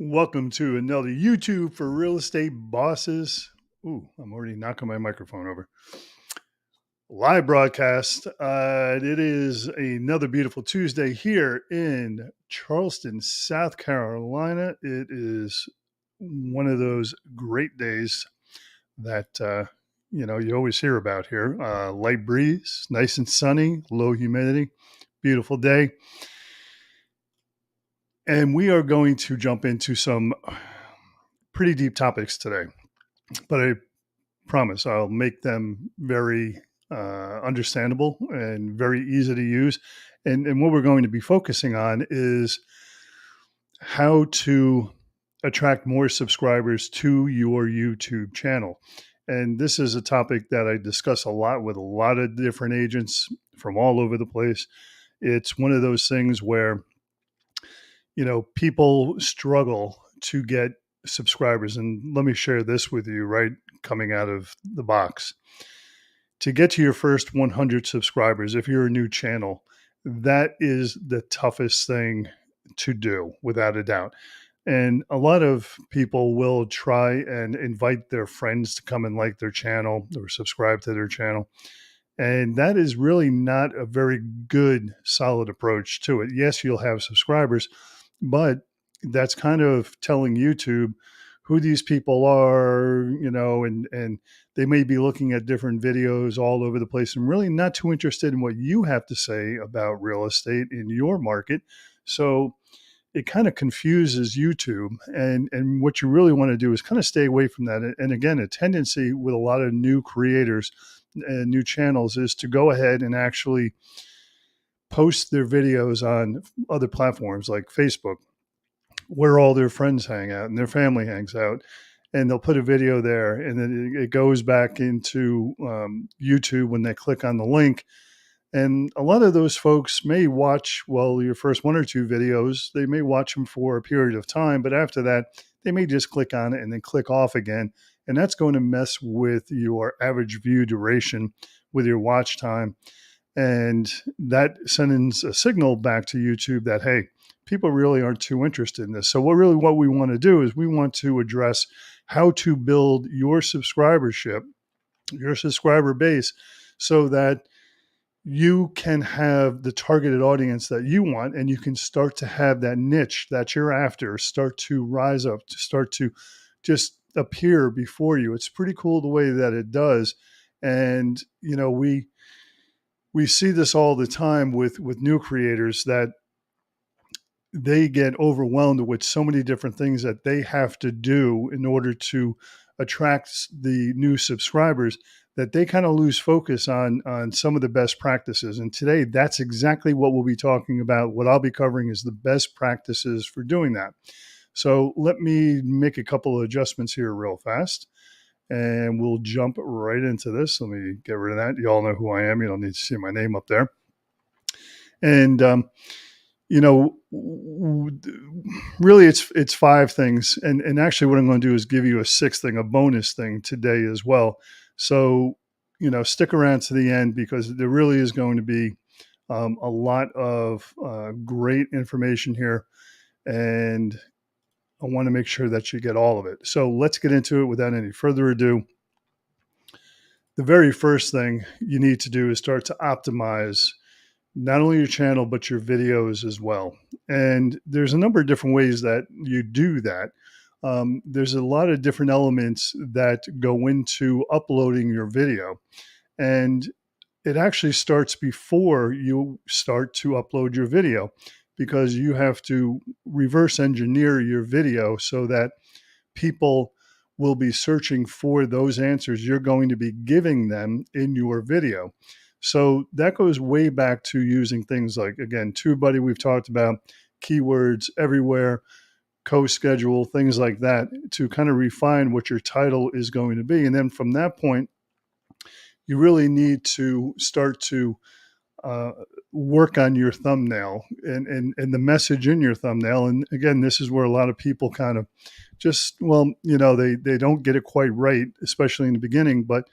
Welcome to another YouTube for Real Estate Bosses. Ooh, I'm already knocking my microphone over. Live broadcast. It is another beautiful Tuesday here in Charleston, South Carolina. It is one of those great days that you always hear about here. Light breeze, nice and sunny, low humidity, beautiful day. And we are going to jump into some pretty deep topics today, but I promise I'll make them very understandable and very easy to use. And what we're going to be focusing on is how to attract more subscribers to your YouTube channel. And this is a topic that I discuss a lot with a lot of different agents from all over the place. It's one of those things where, people struggle to get subscribers. And let me share this with you right coming out of the box. To get to your first 100 subscribers, if you're a new channel, that is the toughest thing to do, without a doubt. And a lot of people will try and invite their friends to come and like their channel or subscribe to their channel. And that is really not a very good, solid approach to it. Yes, you'll have subscribers, but that's kind of telling YouTube who these people are, and they may be looking at different videos all over the place and really not too interested in what you have to say about real estate in your market. So it kind of confuses YouTube. And what you really want to do is kind of stay away from that. And again, a tendency with a lot of new creators and new channels is to go ahead and actually post their videos on other platforms like Facebook, where all their friends hang out and their family hangs out, and they'll put a video there, and then it goes back into YouTube when they click on the link. And a lot of those folks may watch, your first one or two videos, they may watch them for a period of time, but after that, they may just click on it and then click off again. And that's going to mess with your average view duration, with your watch time. And that sends a signal back to YouTube that, hey, people really aren't too interested in this. So what we want to do is we want to address how to build your subscribership, your subscriber base, so that you can have the targeted audience that you want, and you can start to have that niche that you're after start to rise up, to start to just appear before you. It's pretty cool the way that it does. And, we see this all the time with new creators, that they get overwhelmed with so many different things that they have to do in order to attract the new subscribers, that they kind of lose focus on some of the best practices. And today, that's exactly what we'll be talking about. What I'll be covering is the best practices for doing that. So let me make a couple of adjustments here real fast, and we'll jump right into this. Let me get rid of that. You all know who I am. You don't need to see my name up there. And, really it's five things. And actually what I'm going to do is give you a sixth thing, a bonus thing today as well. So, stick around to the end, because there really is going to be a lot of great information here. And I want to make sure that you get all of it. So let's get into it without any further ado. The very first thing you need to do is start to optimize not only your channel, but your videos as well. And there's a number of different ways that you do that. There's a lot of different elements that go into uploading your video. And it actually starts before you start to upload your video, because you have to reverse engineer your video so that people will be searching for those answers you're going to be giving them in your video. So that goes way back to using things like, again, TubeBuddy, we've talked about, keywords everywhere, co-schedule, things like that, to kind of refine what your title is going to be. And then from that point, you really need to start to work on your thumbnail and the message in your thumbnail. And again, this is where a lot of people kind of just, they don't get it quite right, especially in the beginning. But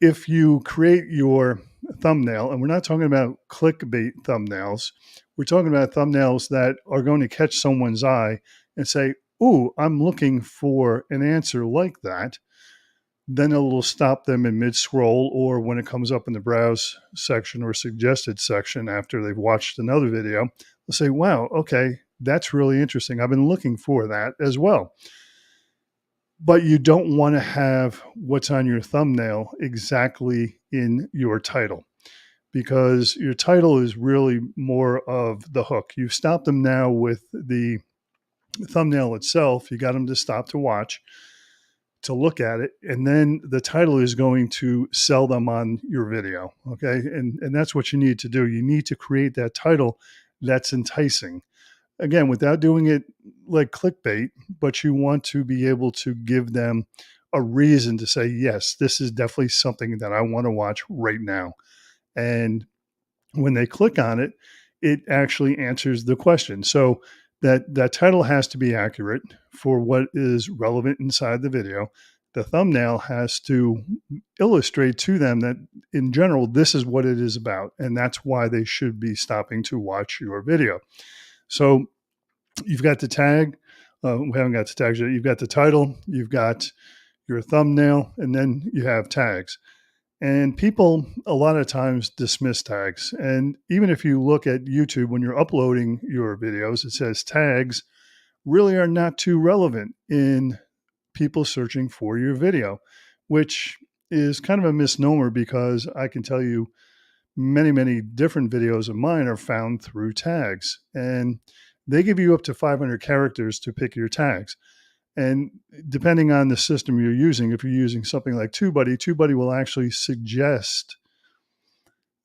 if you create your thumbnail, and we're not talking about clickbait thumbnails, we're talking about thumbnails that are going to catch someone's eye and say, "Ooh, I'm looking for an answer like that," then it will stop them in mid scroll, or when it comes up in the browse section or suggested section after they've watched another video, they'll say, "Wow, okay, that's really interesting. I've been looking for that as well." But you don't want to have what's on your thumbnail exactly in your title, because your title is really more of the hook. You've stopped them now with the thumbnail itself. You got them to stop to watch, to look at it, and then the title is going to sell them on your video. Okay. And that's what you need to do. You need to create that title that's enticing. Again, without doing it like clickbait, but you want to be able to give them a reason to say, yes, this is definitely something that I want to watch right now. And when they click on it, it actually answers the question. So that title has to be accurate for what is relevant inside the video. The thumbnail has to illustrate to them that in general, this is what it is about. And that's why they should be stopping to watch your video. So you've got the tag. We haven't got the tags yet. You've got the title, you've got your thumbnail, and then you have tags. And people a lot of times dismiss tags. And even if you look at YouTube, when you're uploading your videos, it says tags really are not too relevant in people searching for your video, which is kind of a misnomer, because I can tell you many, many different videos of mine are found through tags. And they give you up to 500 characters to pick your tags. And depending on the system you're using, if you're using something like TubeBuddy will actually suggest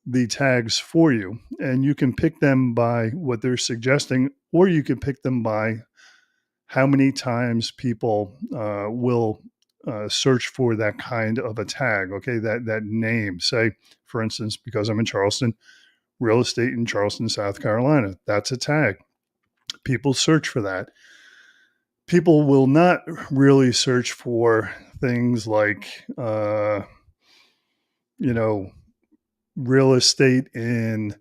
the tags for you. And you can pick them by what they're suggesting, or you can pick them by how many times people will search for that kind of a tag. Okay, that name. Say, for instance, because I'm in Charleston, real estate in Charleston, South Carolina. That's a tag. People search for that. People will not really search for things like, real estate in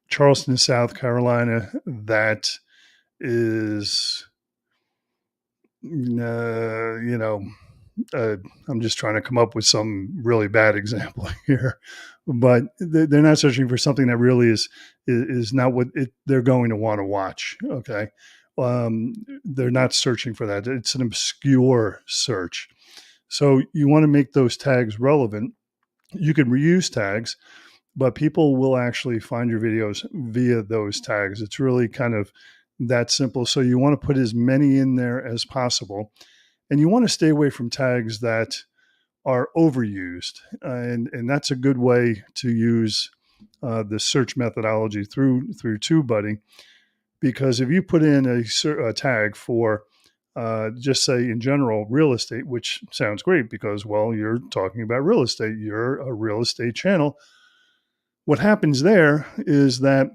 Charleston, South Carolina. That is, I'm just trying to come up with some really bad example here, but they're not searching for something that really is not what they're going to want to watch. Okay. They're not searching for that. It's an obscure search. So you want to make those tags relevant. You can reuse tags, but people will actually find your videos via those tags. It's really kind of that simple. So you want to put as many in there as possible. And you want to stay away from tags that are overused. And that's a good way to use the search methodology through TubeBuddy. Because if you put in a tag for just say in general real estate, which sounds great because, well, you're talking about real estate, you're a real estate channel. What happens there is that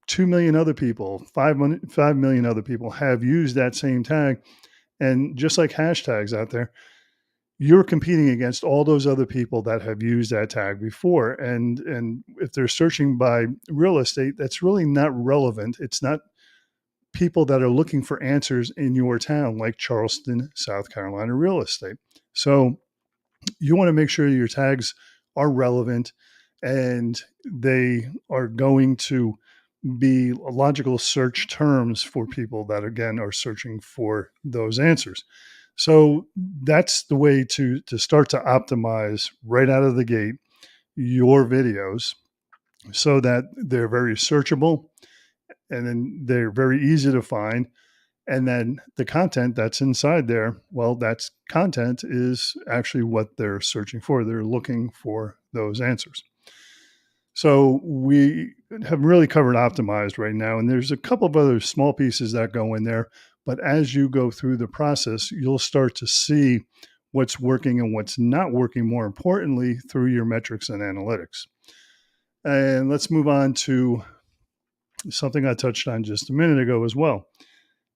2 million other people, 5 million other people have used that same tag. And just like hashtags out there, you're competing against all those other people that have used that tag before. And if they're searching by real estate, that's really not relevant. It's not people that are looking for answers in your town, like Charleston, South Carolina real estate. So you want to make sure your tags are relevant and they are going to be logical search terms for people that, again, are searching for those answers. So that's the way to start to optimize right out of the gate your videos, so that they're very searchable, and then they're very easy to find. And then the content that's inside there, well, that's content is actually what they're searching for. They're looking for those answers. So we have really covered optimized right now. And there's a couple of other small pieces that go in there. But as you go through the process, you'll start to see what's working and what's not working, more importantly, through your metrics and analytics. And let's move on to something I touched on just a minute ago as well.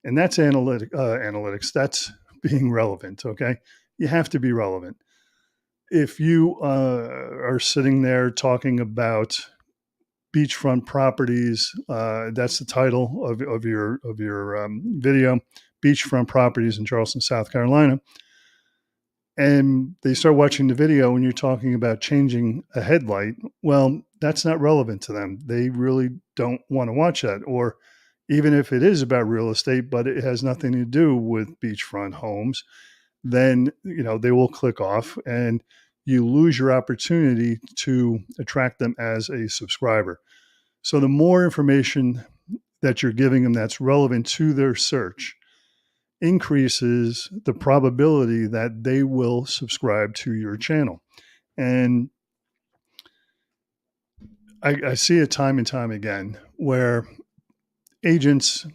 And that's analytics. That's being relevant. Okay. You have to be relevant. If you are sitting there talking about beachfront properties. That's the title of your video, beachfront properties in Charleston, South Carolina. And they start watching the video and you're talking about changing a headlight. Well, that's not relevant to them. They really don't want to watch that. Or even if it is about real estate, but it has nothing to do with beachfront homes, then they will click off and you lose your opportunity to attract them as a subscriber. So the more information that you're giving them that's relevant to their search increases the probability that they will subscribe to your channel. And I see it time and time again where agents,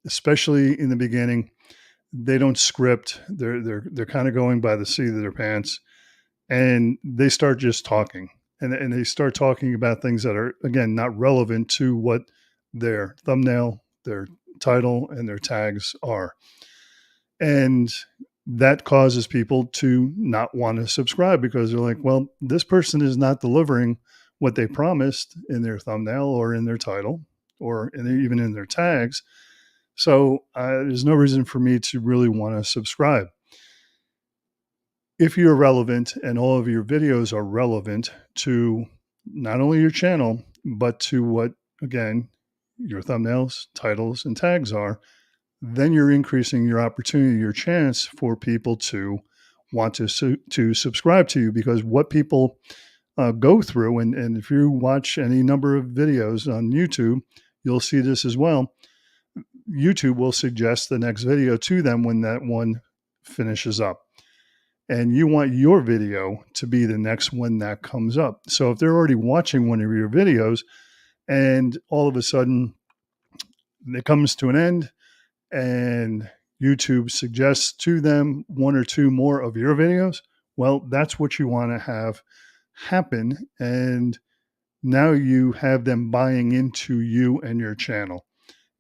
especially in the beginning, they don't script. They're kind of going by the seat of their pants, and they start just talking, and they start talking about things that are, again, not relevant to what their thumbnail, their title, and their tags are. And that causes people to not want to subscribe because they're like, well, this person is not delivering what they promised in their thumbnail or in their title or even in their tags. So there's no reason for me to really want to subscribe. If you're relevant and all of your videos are relevant to not only your channel, but to what, again, your thumbnails, titles, and tags are, then you're increasing your opportunity, your chance for people to want to subscribe to you, because what people go through, and if you watch any number of videos on YouTube, you'll see this as well. YouTube will suggest the next video to them when that one finishes up. And you want your video to be the next one that comes up. So if they're already watching one of your videos and all of a sudden it comes to an end and YouTube suggests to them one or two more of your videos, well, that's what you want to have happen. And now you have them buying into you and your channel.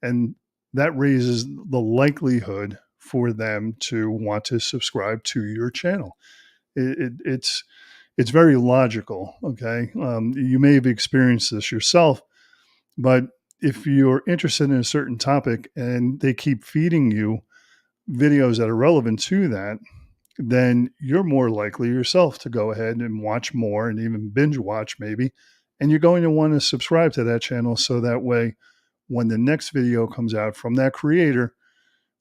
And that raises the likelihood for them to want to subscribe to your channel. It's very logical. Okay. You may have experienced this yourself, but if you're interested in a certain topic and they keep feeding you videos that are relevant to that, then you're more likely yourself to go ahead and watch more and even binge watch maybe. And you're going to want to subscribe to that channel so that way, when the next video comes out from that creator,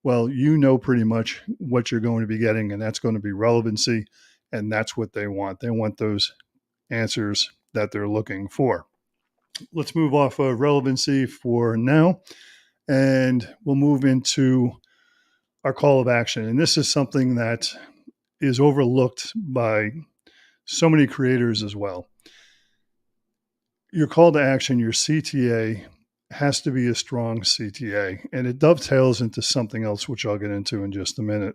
well, you know pretty much what you're going to be getting, and that's going to be relevancy. And that's what they want. They want those answers that they're looking for. Let's move off of relevancy for now, and we'll move into our call of action. And this is something that is overlooked by so many creators as well. Your call to action, your CTA, has to be a strong CTA, and it dovetails into something else, which I'll get into in just a minute.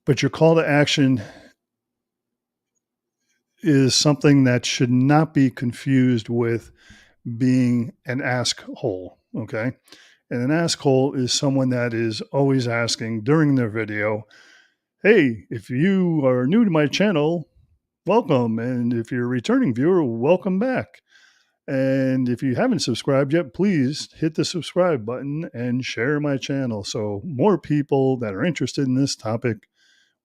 But your call to action is something that should not be confused with being an ask hole. Okay. And an ask hole is someone that is always asking during their video, hey, if you are new to my channel, welcome. And if you're a returning viewer, welcome back. And if you haven't subscribed yet, please hit the subscribe button and share my channel so more people that are interested in this topic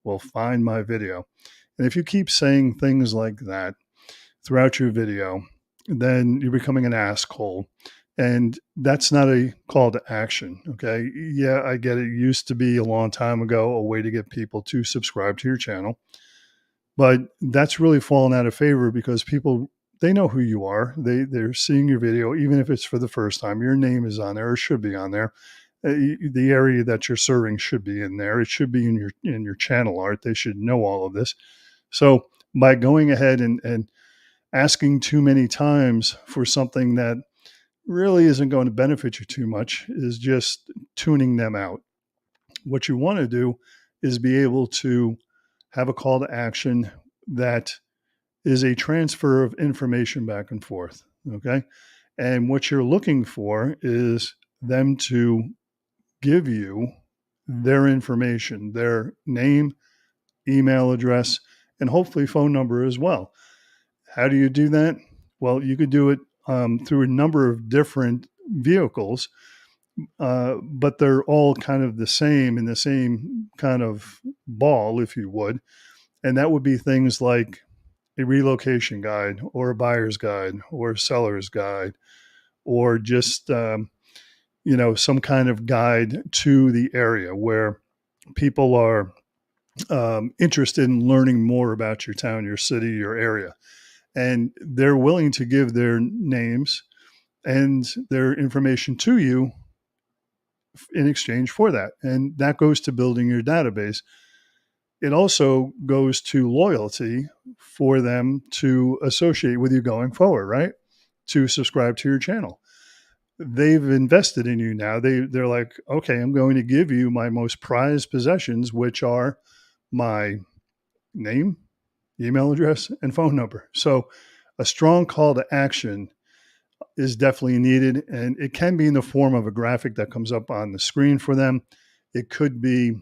will find my video. And if you keep saying things like that throughout your video, then you're becoming an asshole. And that's not a call to action. Okay. Yeah, I get it. It used to be a long time ago a way to get people to subscribe to your channel. But that's really fallen out of favor because people, they know who you are. They're seeing your video, even if it's for the first time. Your name is on there, or should be on there. The area that you're serving should be in there. It should be in your channel art. They should know all of this. So by going ahead and asking too many times for something that really isn't going to benefit you too much is just tuning them out. What you want to do is be able to have a call to action that is a transfer of information back and forth. Okay. And what you're looking for is them to give you their information, their name, email address, and hopefully phone number as well. How do you do that? Well, you could do it through a number of different vehicles, but they're all kind of the same in the same kind of ball, if you would. And that would be things like a relocation guide or a buyer's guide or a seller's guide, or just, some kind of guide to the area where people are interested in learning more about your town, your city, your area. And they're willing to give their names and their information to you in exchange for that. And that goes to building your database. It also goes to loyalty for them to associate with you going forward, right? To subscribe to your channel. They've invested in you now. They're like, okay, I'm going to give you my most prized possessions, which are my name, email address, and phone number. So a strong call to action is definitely needed, and it can be in the form of a graphic that comes up on the screen for them. It could be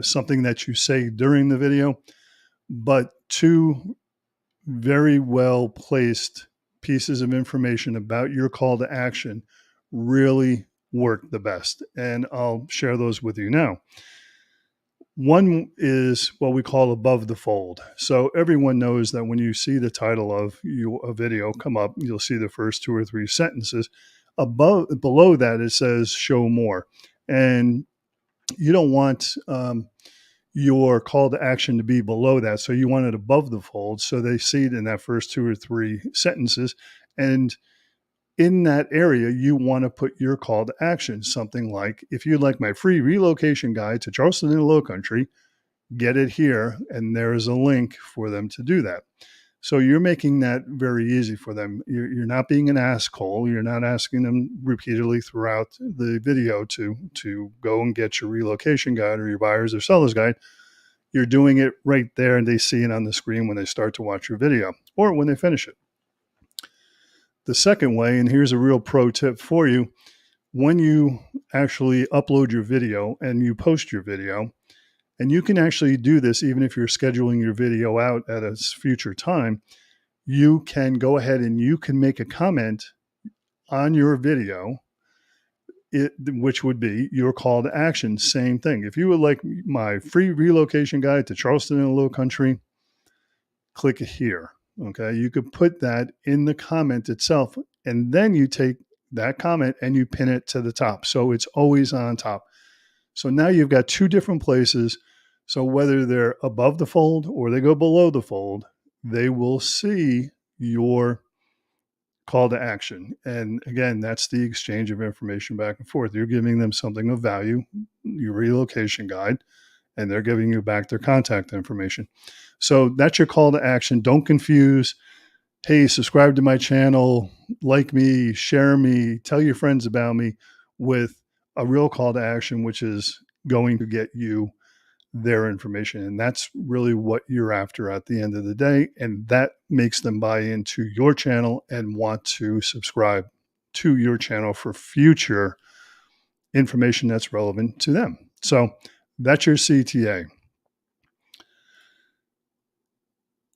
something that you say during the video, but two very well placed pieces of information about your call to action really work the best. And I'll share those with you now. One is what we call above the fold. So everyone knows that when you see the title of a video come up, you'll see the first 2 or 3 sentences. Below that, it says show more. And you don't want your call to action to be below that. So you want it above the fold. So they see it in that first 2 or 3 sentences. And in that area, you want to put your call to action, something like, if you'd like my free relocation guide to Charleston in the Lowcountry, get it here. And there is a link for them to do that. So you're making that very easy for them. You're not being an asshole. You're not asking them repeatedly throughout the video to go and get your relocation guide or your buyer's or seller's guide. You're doing it right there, and they see it on the screen when they start to watch your video or when they finish it. The second way, and here's a real pro tip for you, when you actually upload your video and you post your video, and you can actually do this even if you're scheduling your video out at a future time, you can go ahead and you can make a comment on your video, which would be your call to action. Same thing. If you would like my free relocation guide to Charleston in the Lowcountry, click here. Okay. You could put that in the comment itself, and then you take that comment and you pin it to the top. So it's always on top. So now you've got 2 different places. So whether they're above the fold or they go below the fold, they will see your call to action. And again, that's the exchange of information back and forth. You're giving them something of value, your relocation guide, and they're giving you back their contact information. So that's your call to action. Don't confuse, hey, subscribe to my channel, like me, share me, tell your friends about me, with a real call to action, which is going to get you their information. And that's really what you're after at the end of the day. And that makes them buy into your channel and want to subscribe to your channel for future information that's relevant to them. So that's your CTA.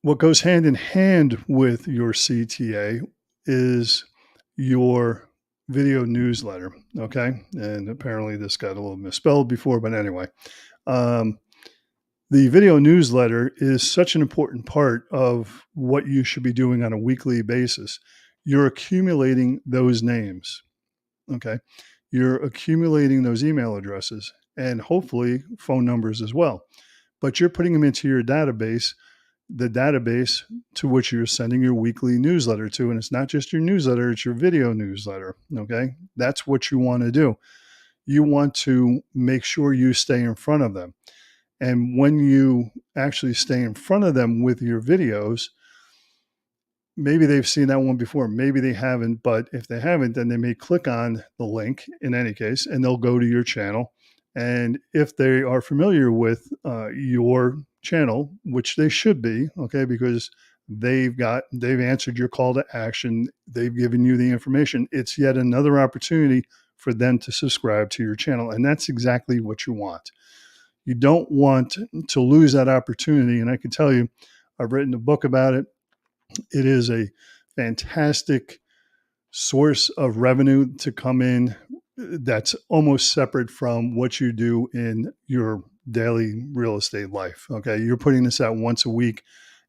What goes hand in hand with your CTA is your video newsletter. Okay. And apparently this got a little misspelled before, but anyway, the video newsletter is such an important part of what you should be doing on a weekly basis. You're accumulating those names. Okay. You're accumulating those email addresses and hopefully phone numbers as well, but you're putting them into your database, the database to which you're sending your weekly newsletter to. And it's not just your newsletter, it's your video newsletter. Okay. That's what you want to do. You want to make sure you stay in front of them. And when you actually stay in front of them with your videos, maybe they've seen that one before, maybe they haven't, but if they haven't, then they may click on the link in any case, and they'll go to your channel. And if they are familiar with your channel, which they should be, okay, because they've answered your call to action, they've given you the information, it's yet another opportunity for them to subscribe to your channel. And that's exactly what you want. You don't want to lose that opportunity. And I can tell you, I've written a book about it. It is a fantastic source of revenue to come in that's almost separate from what you do in your daily real estate life. Okay. You're putting this out once a week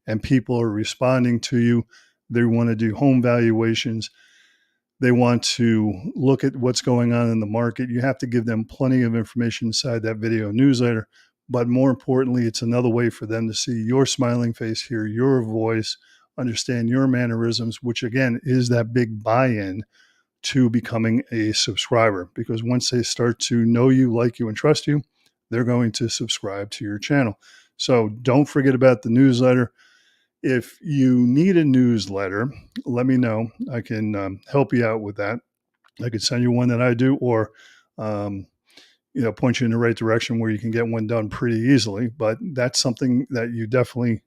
and people are responding to you. They want to do home valuations. They want to look at what's going on in the market. You have to give them plenty of information inside that video newsletter. But more importantly, it's another way for them to see your smiling face, hear your voice, understand your mannerisms, which again is that big buy-in to becoming a subscriber. Because once they start to know you, like you, and trust you, they're going to subscribe to your channel. So don't forget about the newsletter. If you need a newsletter, let me know. I can help you out with that. I could send you one that I do, or point you in the right direction where you can get one done pretty easily. But that's something that you definitely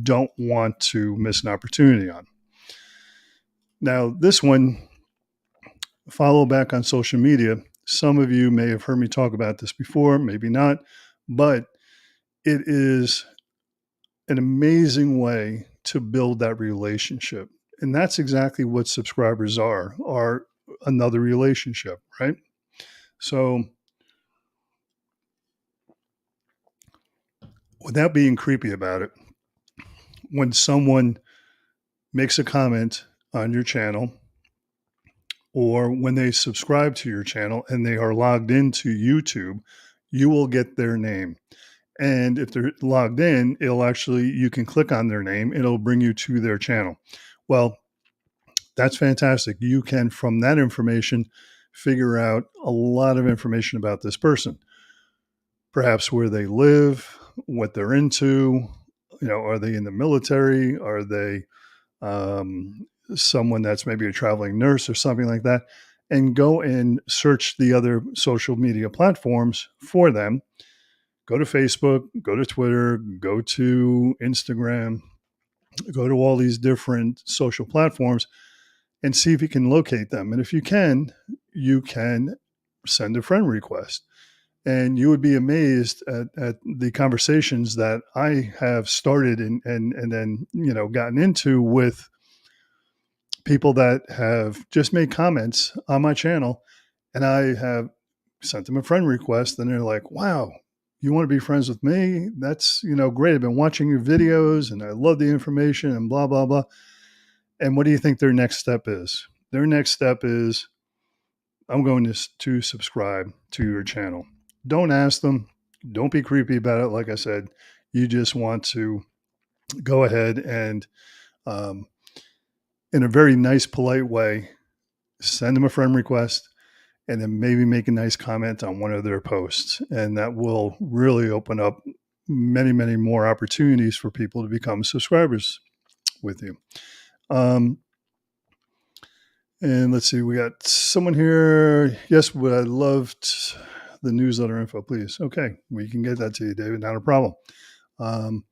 don't want to miss an opportunity on. Now, this one, follow back on social media. Some of you may have heard me talk about this before, maybe not, but it is an amazing way to build that relationship. And that's exactly what subscribers are another relationship, right? So without being creepy about it, when someone makes a comment on your channel, or when they subscribe to your channel and they are logged into YouTube, you will get their name. And if they're logged in, you can click on their name, it'll bring you to their channel. Well, that's fantastic. You can, from that information, figure out a lot of information about this person. Perhaps where they live, what they're into, are they in the military? Are they someone that's maybe a traveling nurse or something like that? And go and search the other social media platforms for them. Go to Facebook, go to Twitter, go to Instagram, go to all these different social platforms and see if you can locate them. And if you can send a friend request. And you would be amazed at the conversations that I have started and then, gotten into with people that have just made comments on my channel. And I have sent them a friend request and they're like, wow, you want to be friends with me? That's, great. I've been watching your videos and I love the information and blah, blah, blah. And what do you think their next step is? Their next step is, I'm going to subscribe to your channel. Don't ask them. Don't be creepy about it. Like I said, you just want to go ahead and, in a very nice, polite way, send them a friend request and then maybe make a nice comment on one of their posts. And that will really open up many, many more opportunities for people to become subscribers with you. And let's see, we got someone here. Yes, but I loved the newsletter info, please. Okay, we can get that to you, David. Not a problem. The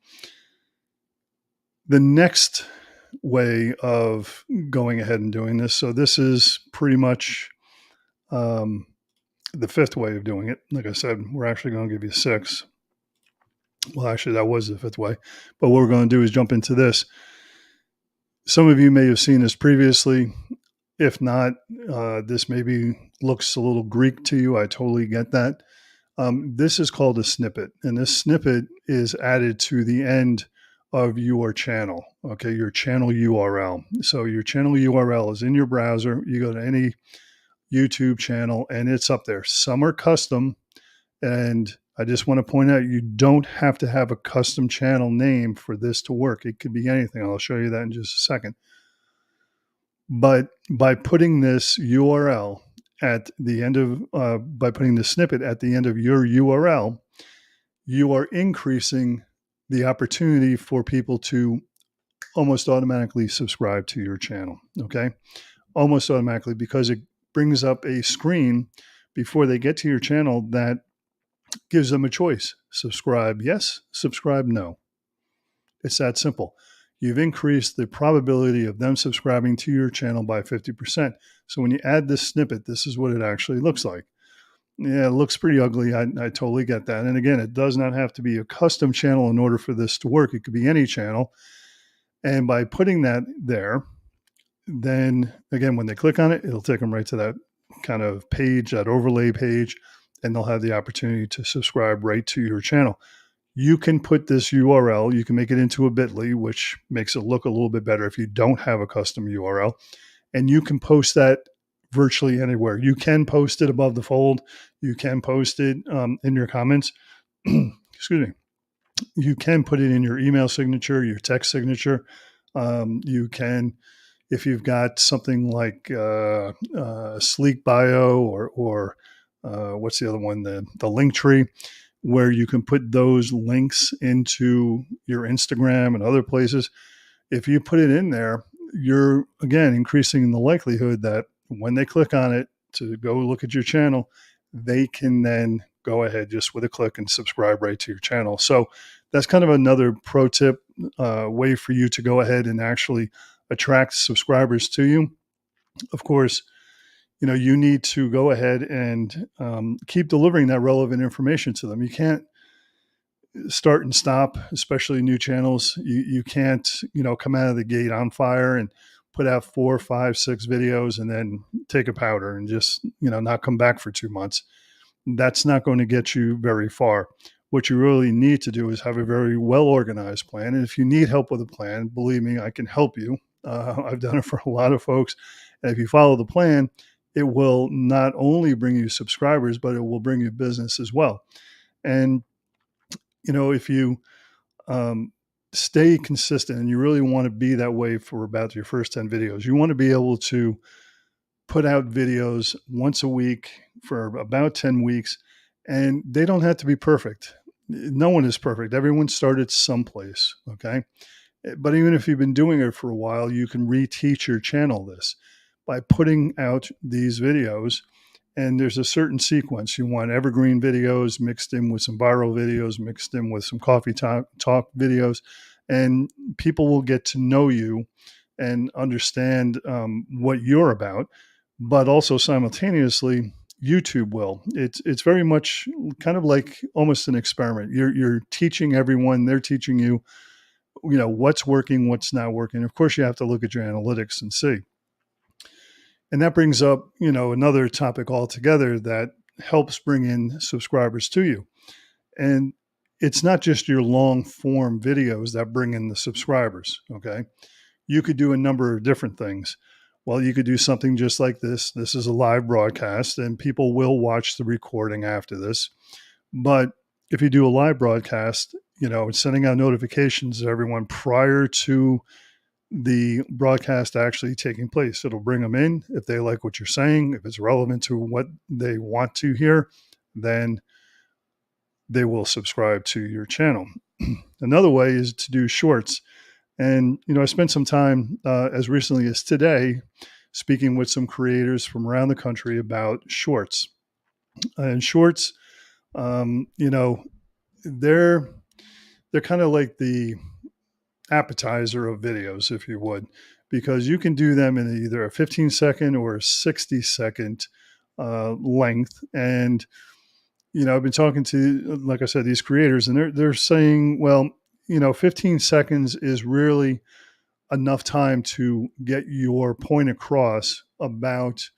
next way of going ahead and doing this. So this is pretty much the fifth way of doing it. Like I said, we're actually going to give you 6. Well, actually, that was the 5th way. But what we're going to do is jump into this. Some of you may have seen this previously. If not, this maybe looks a little Greek to you. I totally get that. This is called a snippet, and this snippet is added to the end of your channel, okay, your channel URL. So your channel URL is in your browser. You go to any YouTube channel, and it's up there. Some are custom, and I just want to point out, you don't have to have a custom channel name for this to work. It could be anything. I'll show you that in just a second. But by putting this URL at the end of, by putting the snippet at the end of your URL, you are increasing the opportunity for people to almost automatically subscribe to your channel, okay? Almost automatically, because it brings up a screen before they get to your channel that gives them a choice. Subscribe, yes. Subscribe, no. It's that simple. You've increased the probability of them subscribing to your channel by 50%. So when you add this snippet, this is what it actually looks like. Yeah, it looks pretty ugly. I totally get that. And again, it does not have to be a custom channel in order for this to work. It could be any channel. And by putting that there, then again, when they click on it, it'll take them right to that kind of page, that overlay page, and they'll have the opportunity to subscribe right to your channel. You can put this URL, you can make it into a bit.ly, which makes it look a little bit better if you don't have a custom URL, and you can post that virtually anywhere. You can post it above the fold. You can post it in your comments. Excuse me. You can put it in your email signature, your text signature. You can, if you've got something like Sleek Bio or what's the other one, the Linktree, where you can put those links into your Instagram and other places. If you put it in there, you're again increasing the likelihood that when they click on it to go look at your channel, they can then go ahead just with a click and subscribe right to your channel. So that's kind of another pro tip way for you to go ahead and actually attract subscribers to you. Of course, you need to go ahead and keep delivering that relevant information to them. You can't start and stop, especially new channels. You can't, come out of the gate on fire and put out 4, 5, 6 videos and then take a powder and just, not come back for 2 months. That's not going to get you very far. What you really need to do is have a very well organized plan. And if you need help with a plan, believe me, I can help you. I've done it for a lot of folks. And if you follow the plan, it will not only bring you subscribers, but it will bring you business as well. And, if you stay consistent and you really want to be that way for about your first 10 videos, you want to be able to put out videos once a week for about 10 weeks, and they don't have to be perfect. No one is perfect. Everyone started someplace, okay? But even if you've been doing it for a while, you can reteach your channel this by putting out these videos. And there's a certain sequence. You want evergreen videos mixed in with some viral videos, mixed in with some coffee talk videos, and people will get to know you and understand what you're about. But also simultaneously, YouTube will. It's very much kind of like almost an experiment. You're teaching everyone. They're teaching you, what's working, what's not working. Of course, you have to look at your analytics and see. And that brings up, another topic altogether that helps bring in subscribers to you. And it's not just your long form videos that bring in the subscribers. Okay. You could do a number of different things. Well, you could do something just like this. This is a live broadcast and people will watch the recording after this. But if you do a live broadcast, sending out notifications to everyone prior to the broadcast actually taking place. It'll bring them in. If they like what you're saying, if it's relevant to what they want to hear, then they will subscribe to your channel. Another way is to do shorts. And, I spent some time as recently as today speaking with some creators from around the country about shorts. And shorts, they're kind of like the appetizer of videos, if you would, because you can do them in either a 15-second or a 60-second length. And, I've been talking to, like I said, these creators, and they're saying, well, 15 seconds is really enough time to get your point across about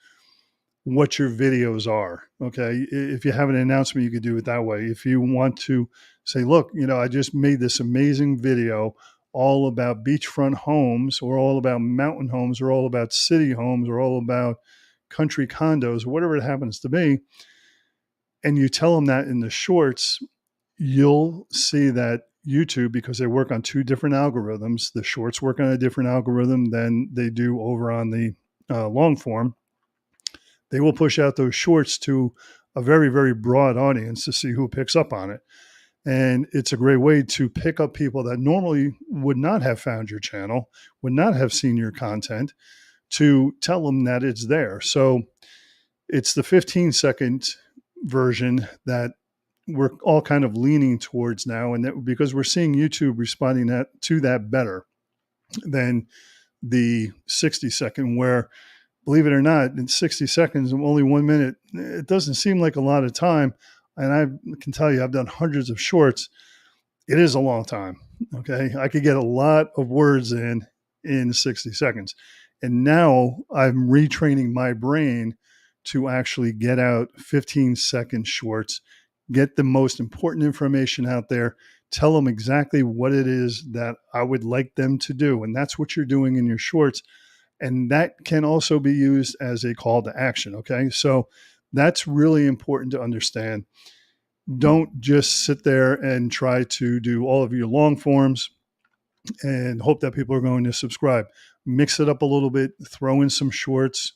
what your videos are. Okay. If you have an announcement, you could do it that way. If you want to say, look, I just made this amazing video all about beachfront homes or all about mountain homes or all about city homes or all about country condos, whatever it happens to be, and you tell them that in the shorts, you'll see that YouTube, because they work on 2 different algorithms, the shorts work on a different algorithm than they do over on the long form. They will push out those shorts to a very, very broad audience to see who picks up on it. And it's a great way to pick up people that normally would not have found your channel, would not have seen your content, to tell them that it's there. So it's the 15-second version that we're all kind of leaning towards now. And that, because we're seeing YouTube responding to that better than the 60-second, where, believe it or not, in 60 seconds, only 1 minute, it doesn't seem like a lot of time. And I can tell you, I've done hundreds of shorts. It is a long time. Okay. I could get a lot of words in 60 seconds. And now I'm retraining my brain to actually get out 15-second shorts, get the most important information out there, tell them exactly what it is that I would like them to do. And that's what you're doing in your shorts. And that can also be used as a call to action. Okay. So that's really important to understand. Don't just sit there and try to do all of your long forms and hope that people are going to subscribe. Mix it up a little bit, throw in some shorts.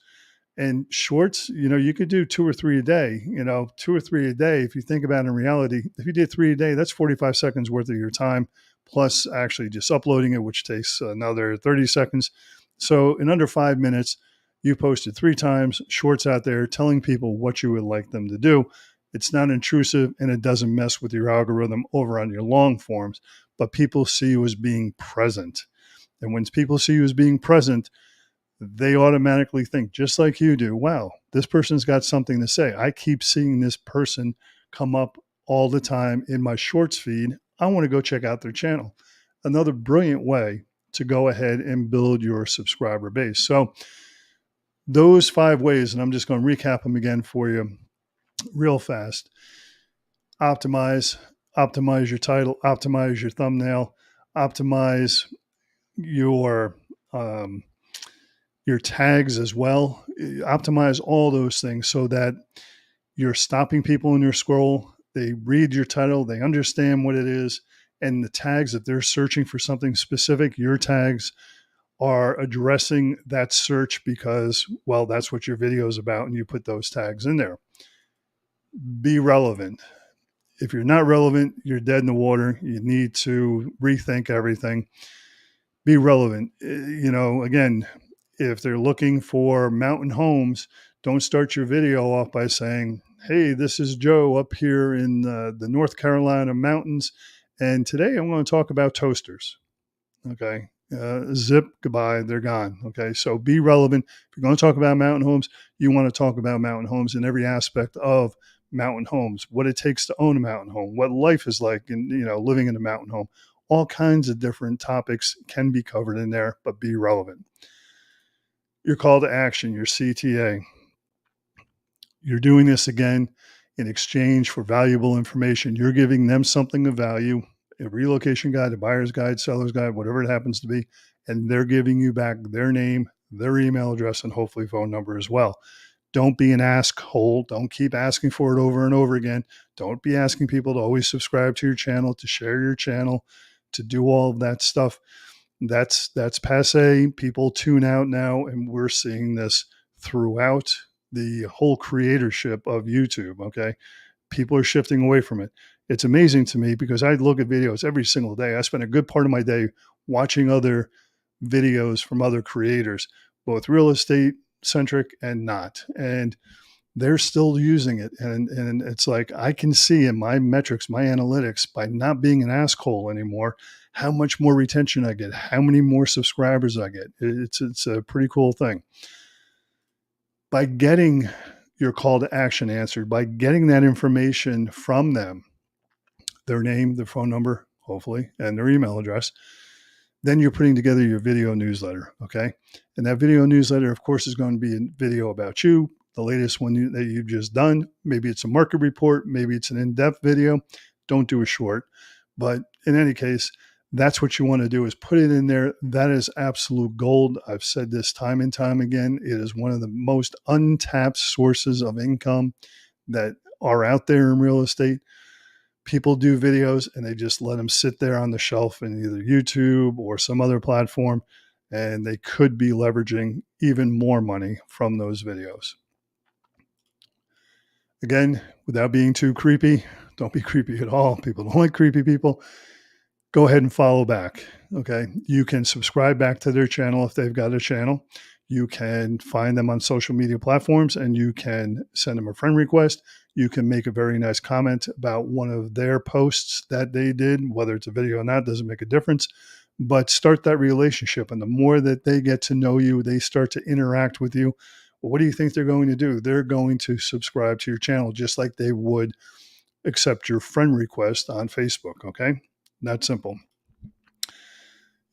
And shorts, you could do 2 or 3 a day, 2 or 3 a day. If you think about it in reality, if you did 3 a day, that's 45 seconds worth of your time, plus actually just uploading it, which takes another 30 seconds. So in under 5 minutes, you posted 3 times shorts out there telling people what you would like them to do. It's not intrusive and it doesn't mess with your algorithm over on your long forms, but people see you as being present. And when people see you as being present, they automatically think, just like you do, wow, this person's got something to say. I keep seeing this person come up all the time in my shorts feed. I want to go check out their channel. Another brilliant way to go ahead and build your subscriber base. So those 5 ways, and I'm just going to recap them again for you real fast. Optimize your title, optimize your thumbnail, optimize your tags as well. Optimize all those things so that you're stopping people in their scroll. They read your title, they understand what it is, and the tags, if they're searching for something specific, your tags are addressing that search because, well, that's what your video is about, and you put those tags in there. Be relevant. If you're not relevant, you're dead in the water. You need to rethink everything. Be relevant. Again, if they're looking for mountain homes, don't start your video off by saying, hey, this is Joe up here in the North Carolina mountains, and today I'm going to talk about toasters. Okay. Zip, goodbye, they're gone. Okay. So be relevant. If you're going to talk about mountain homes, you want to talk about mountain homes in every aspect of mountain homes, what it takes to own a mountain home, what life is like in, living in a mountain home. All kinds of different topics can be covered in there, but be relevant. Your call to action, your CTA. You're doing this again in exchange for valuable information. You're giving them something of value, a relocation guide, a buyer's guide, seller's guide, whatever it happens to be, and they're giving you back their name, their email address, and hopefully phone number as well. Don't be an ask hole. Don't keep asking for it over and over again. Don't be asking people to always subscribe to your channel, to share your channel, to do all of that stuff. That's passe. People tune out now, and we're seeing this throughout the whole creatorship of YouTube. Okay. People are shifting away from it. It's amazing to me because I look at videos every single day. I spend a good part of my day watching other videos from other creators, both real estate centric and not. And they're still using it. And it's like, I can see in my metrics, my analytics, by not being an asshole anymore, how much more retention I get, how many more subscribers I get. It's a pretty cool thing. By getting your call to action answered, by getting that information from them, their name, their phone number, hopefully, and their email address, then you're putting together your video newsletter. Okay. And that video newsletter, of course, is going to be a video about you, the latest one that you've just done. Maybe it's a market report. Maybe it's an in-depth video. Don't do a short. But in any case, that's what you want to do, is put it in there. That is absolute gold. I've said this time and time again. It is one of the most untapped sources of income that are out there in real estate. People do videos and they just let them sit there on the shelf in either YouTube or some other platform, and they could be leveraging even more money from those videos. Again, without being too creepy, don't be creepy at all. People don't like creepy people. Go ahead and follow back. Okay. You can subscribe back to their channel if they've got a channel. You can find them on social media platforms and you can send them a friend request. You can make a very nice comment about one of their posts that they did, whether it's a video or not, doesn't make a difference. But start that relationship. And the more that they get to know you, they start to interact with you. Well, what do you think they're going to do? They're going to subscribe to your channel just like they would accept your friend request on Facebook. Okay. That simple.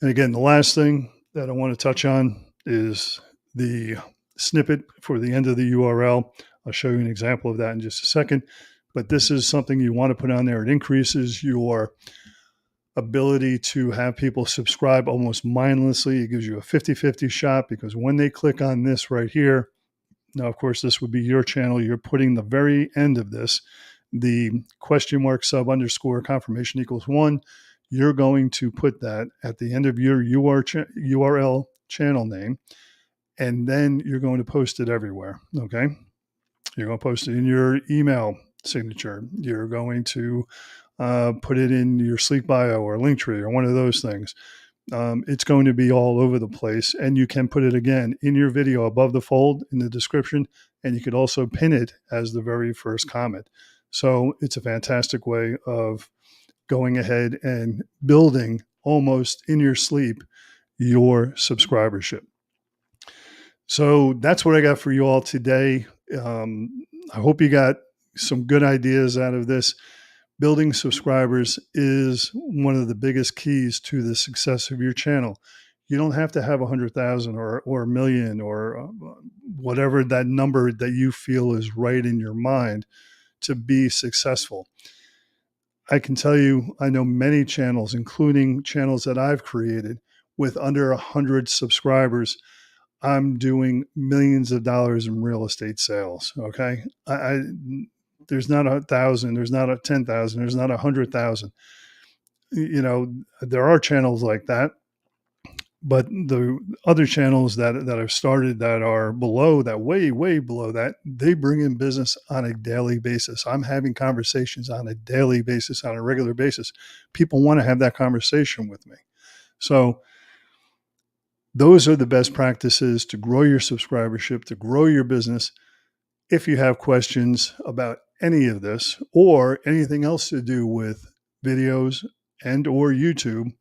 And again, the last thing that I want to touch on is the snippet for the end of the URL. I'll show you an example of that in just a second. But this is something you want to put on there. It increases your ability to have people subscribe almost mindlessly. It gives you a 50-50 shot because when they click on this right here, now, of course, this would be your channel. You're putting the very end of this, the question mark sub underscore confirmation equals 1. You're going to put that at the end of your URL channel name, and then you're going to post it everywhere. Okay. You're going to post it in your email signature. You're going to put it in your Sleek bio or Linktree or one of those things. It's going to be all over the place, and you can put it again in your video above the fold in the description, and you could also pin it as the very first comment. So it's a fantastic way of going ahead and building almost in your sleep your subscribership. So that's what I got for you all today. I hope you got some good ideas out of this. Building subscribers is one of the biggest keys to the success of your channel. You don't have to have 100,000 or a million or whatever that number that you feel is right in your mind to be successful. I can tell you, I know many channels, including channels that I've created with under 100 subscribers. I'm doing millions of dollars in real estate sales. Okay. There's not 1,000, there's not a 10,000, there's not 100,000. You know, there are channels like that, but the other channels that I've started that are below that, way below that, they bring in business on a daily basis. I'm having conversations on a daily basis, on a regular basis. People want to have that conversation with me. So those are the best practices to grow your subscribership, to grow your business. If you have questions about any of this or anything else to do with videos and or YouTube,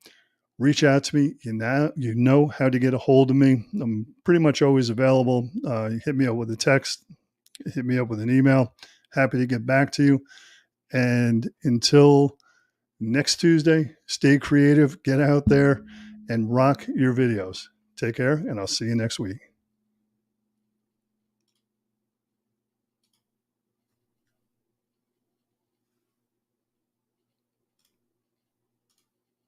reach out to me. You know how to get a hold of me. I'm pretty much always available. Hit me up with a text, hit me up with an email. Happy to get back to you. And until next Tuesday, stay creative, get out there and rock your videos. Take care, and I'll see you next week.